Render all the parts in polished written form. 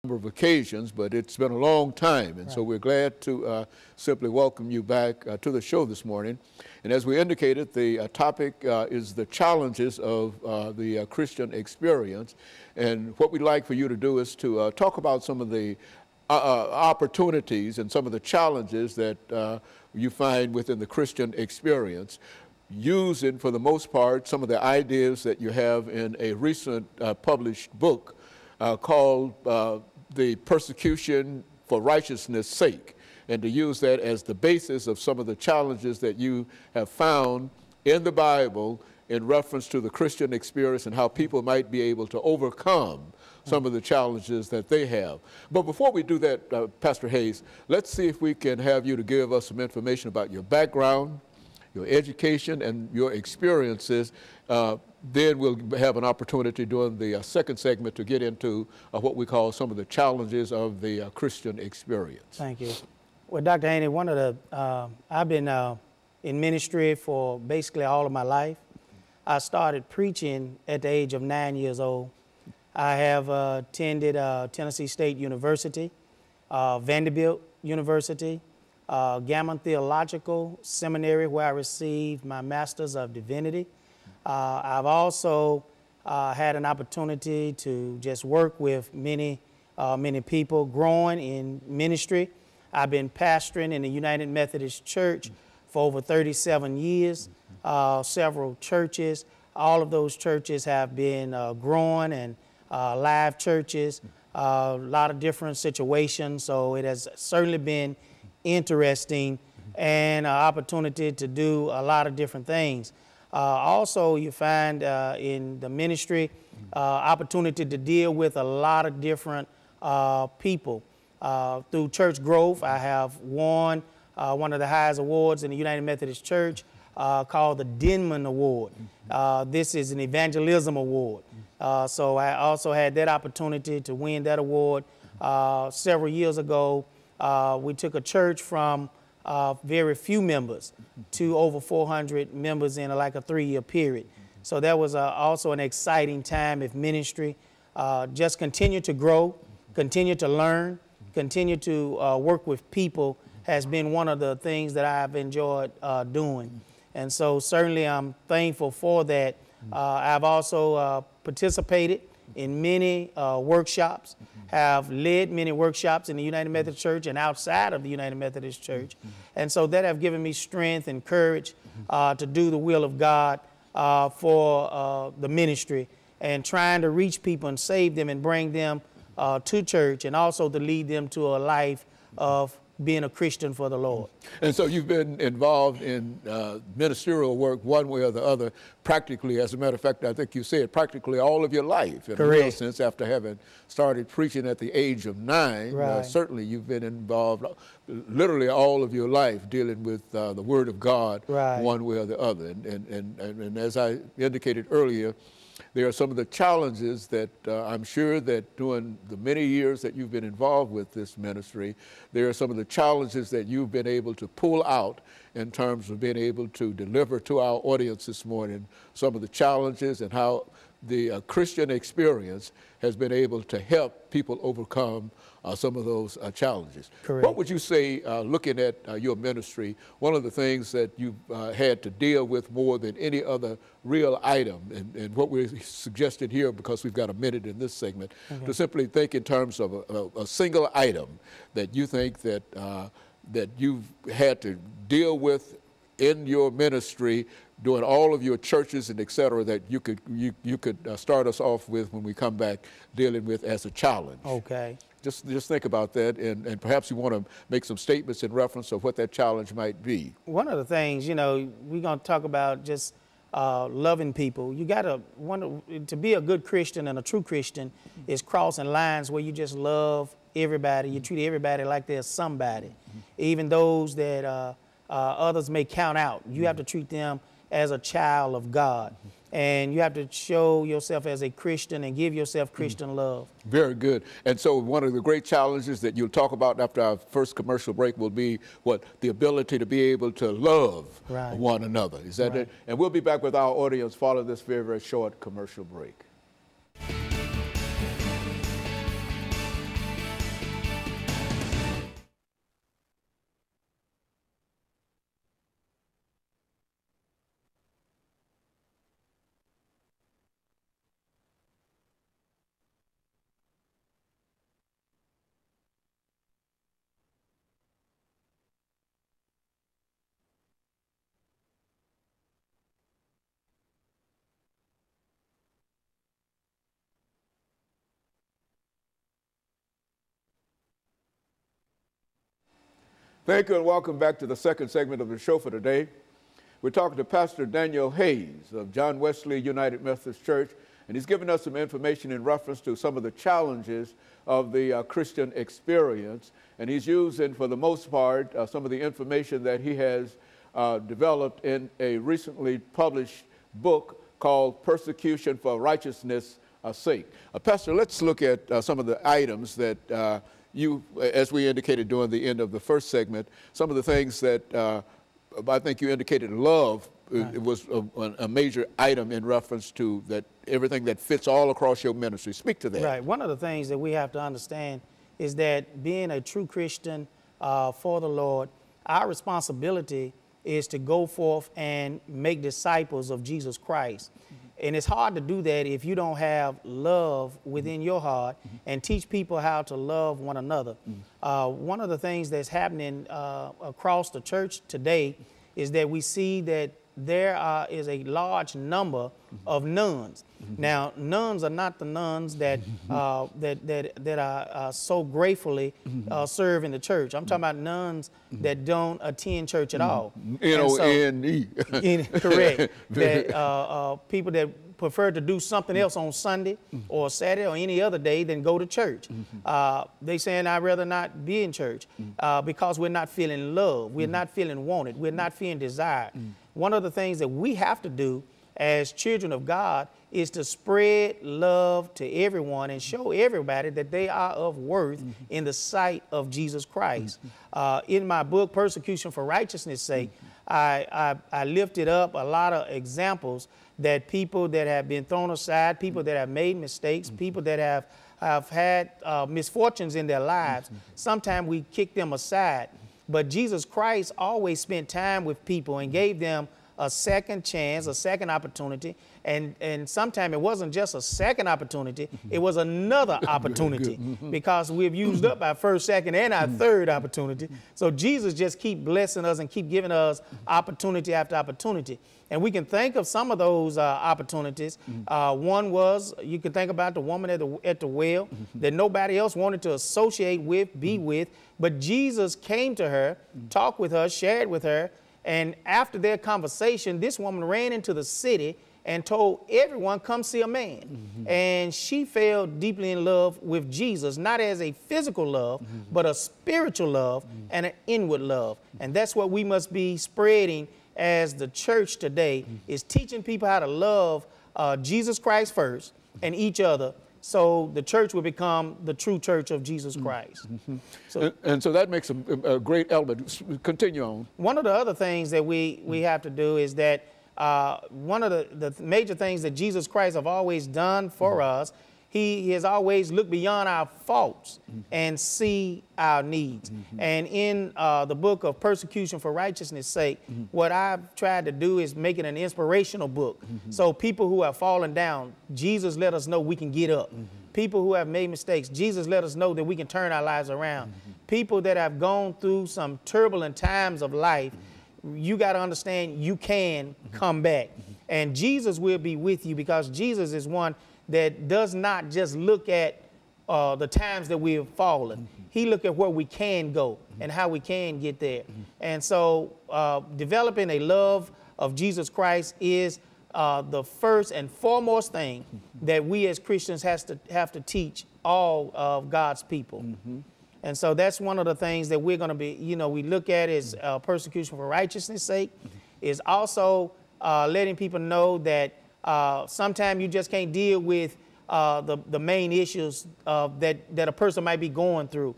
number of occasions, but it's been a long time, and so we're glad to simply welcome you back to the show this morning. And as we indicated, the topic is the challenges of the Christian experience, and what we'd like for you to do is to talk about some of the opportunities and some of the challenges that you find within the Christian experience, using, for the most part, some of the ideas that you have in a recent published book called The Persecution for Righteousness' Sake, and to use that as the basis of some of the challenges that you have found in the Bible in reference to the Christian experience and how people might be able to overcome some of the challenges that they have. But before we do that, Pastor Hayes, let's see if we can have you to give us some information about your background, your education, and your experiences. Then we'll have an opportunity during the second segment to get into what we call some of the challenges of the Christian experience. Thank you. Well, Dr. Haney, I've been in ministry for basically all of my life. I started preaching at the age of 9 years old. I have attended Tennessee State University, Vanderbilt University, Gammon Theological Seminary, where I received my Master's of Divinity. I've also had an opportunity to just work with many people growing in ministry. I've been pastoring in the United Methodist Church for over 37 years, several churches. All of those churches have been growing and live churches, a lot of different situations. So it has certainly been interesting and an opportunity to do a lot of different things. Also, you find in the ministry opportunity to deal with a lot of different people. Through church growth, I have won one of the highest awards in the United Methodist Church called the Denman Award. This is an evangelism award. So I also had that opportunity to win that award several years ago. We took a church from very few members to over 400 members in like a 3-year period. So that was also an exciting time of ministry. Just continue to grow, continue to learn, continue to work with people has been one of the things that I've enjoyed doing. And so certainly I'm thankful for that. I've also participated in many workshops, have led many workshops in the United Methodist Church and outside of the United Methodist Church. And so that have given me strength and courage to do the will of God for the ministry and trying to reach people and save them and bring them to church, and also to lead them to a life of being a Christian for the Lord. And so you've been involved in ministerial work one way or the other, practically, as a matter of fact, I think you said practically all of your life. In a real sense, after having started preaching at the age of 9, certainly you've been involved literally all of your life dealing with the Word of God one way or the other. And as I indicated earlier, there are some of the challenges that I'm sure that during the many years that you've been involved with this ministry, there are some of the challenges that you've been able to pull out in terms of being able to deliver to our audience this morning some of the challenges and how the Christian experience has been able to help people overcome some of those challenges. What would you say, looking at your ministry, one of the things that you've had to deal with more than any other real item, and what we're suggesting here, because we've got a minute in this segment, to simply think in terms of a single item that you think that, that you've had to deal with in your ministry, doing all of your churches and et cetera, that you could start us off with when we come back, dealing with as a challenge. Okay. Just think about that, and perhaps you want to make some statements in reference of what that challenge might be. One of the things, you know, we're going to talk about just loving people. You got to be a good Christian and a true Christian is crossing lines where you just love everybody. You treat everybody like they're somebody, even those that others may count out. You have to treat them as a child of God. And you have to show yourself as a Christian and give yourself Christian love. Very good. And so one of the great challenges that you'll talk about after our first commercial break will be what? The ability to be able to love one another. Is that it? And we'll be back with our audience following this very, very short commercial break. Thank you and welcome back to the second segment of the show for today. We're talking to Pastor Daniel Hayes of John Wesley United Methodist Church, and he's given us some information in reference to some of the challenges of the Christian experience. And he's using, for the most part, some of the information that he has developed in a recently published book called Persecution for Righteousness' Sake. Pastor, let's look at some of the items that you, as we indicated during the end of the first segment, some of the things that I think you indicated love. Right. It was a major item in reference to that, everything that fits all across your ministry. Speak to that. Right. One of the things that we have to understand is that being a true Christian for the Lord, our responsibility is to go forth and make disciples of Jesus Christ. And it's hard to do that if you don't have love within your heart and teach people how to love one another. One of the things that's happening across the church today is that we see that there is a large number of nuns. Now, nuns are not the nuns that that are so gratefully serve in the church. I'm talking about nuns that don't attend church at all. N-O-N-E. Correct. That people that prefer to do something else on Sunday or Saturday or any other day than go to church. They saying, I'd rather not be in church because we're not feeling love. We're not feeling wanted. We're not feeling desired. One of the things that we have to do as children of God is to spread love to everyone and show everybody that they are of worth in the sight of Jesus Christ. In my book, Persecution for Righteousness' Sake, I lifted up a lot of examples that people that have been thrown aside, people that have made mistakes, people that have had misfortunes in their lives, sometimes we kick them aside. But Jesus Christ always spent time with people and gave them a second chance, a second opportunity. And sometimes it wasn't just a second opportunity, it was another opportunity because we've used up our first, second, and our third opportunity. So Jesus just keep blessing us and keep giving us opportunity after opportunity. And we can think of some of those opportunities. One was, you can think about the woman at the well that nobody else wanted to associate with, be with, but Jesus came to her, talked with her, shared with her, and after their conversation, this woman ran into the city and told everyone, come see a man. And she fell deeply in love with Jesus, not as a physical love, but a spiritual love and an inward love. And that's what we must be spreading as the church today, is teaching people how to love Jesus Christ first and each other, so the church will become the true church of Jesus Christ. And so that makes a great element. Continue on. One of the other things that we have to do is that one of the major things that Jesus Christ have always done for us, he has always looked beyond our faults and see our needs. And in the book of Persecution for Righteousness' Sake, what I've tried to do is make it an inspirational book. So people who have fallen down, Jesus let us know we can get up. People who have made mistakes, Jesus let us know that we can turn our lives around. People that have gone through some turbulent times of life, you got to understand you can come back. And Jesus will be with you, because Jesus is one that does not just look at the times that we have fallen. He look at where we can go and how we can get there. And so developing a love of Jesus Christ is the first and foremost thing that we as Christians have to teach all of God's people. And so that's one of the things that we're going to be, we look at is persecution for righteousness' sake, is also letting people know that sometimes you just can't deal with the main issues that a person might be going through,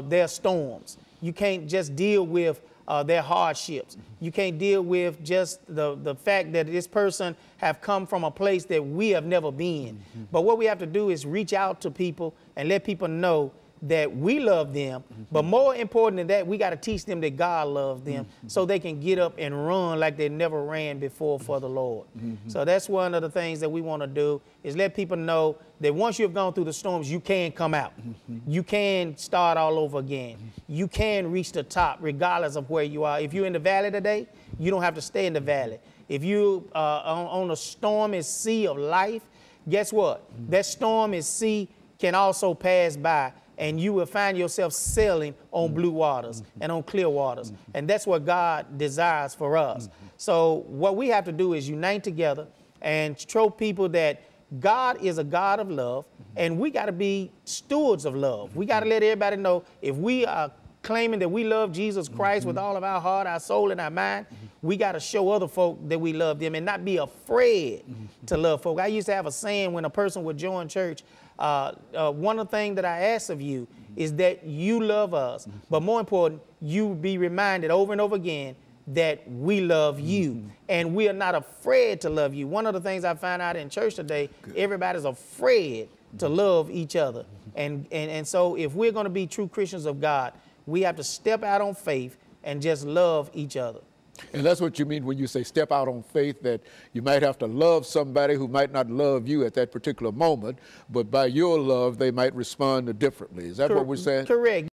their storms. You can't just deal with their hardships. You can't deal with just the fact that this person have come from a place that we have never been. But what we have to do is reach out to people and let people know that we love them, but more important than that, we got to teach them that God loves them so they can get up and run like they never ran before for the Lord. So that's one of the things that we want to do, is let people know that once you've gone through the storms, you can come out. You can start all over again. You can reach the top regardless of where you are. If you're in the valley today, you don't have to stay in the valley. If you on a stormy sea of life, guess what? That stormy sea can also pass by, and you will find yourself sailing on blue waters and on clear waters. And that's what God desires for us. So what we have to do is unite together and show people that God is a God of love, and we got to be stewards of love. We got to let everybody know, if we are claiming that we love Jesus Christ with all of our heart, our soul, and our mind, we got to show other folk that we love them and not be afraid to love folk. I used to have a saying when a person would join church, one of the things that I ask of you is that you love us, but more important, you be reminded over and over again that we love you, and we are not afraid to love you. One of the things I find out in church today, everybody's afraid to love each other. And so if we're going to be true Christians of God, we have to step out on faith and just love each other. And that's what you mean when you say step out on faith, that you might have to love somebody who might not love you at that particular moment, but by your love, they might respond differently. Is that what we're saying? Correct.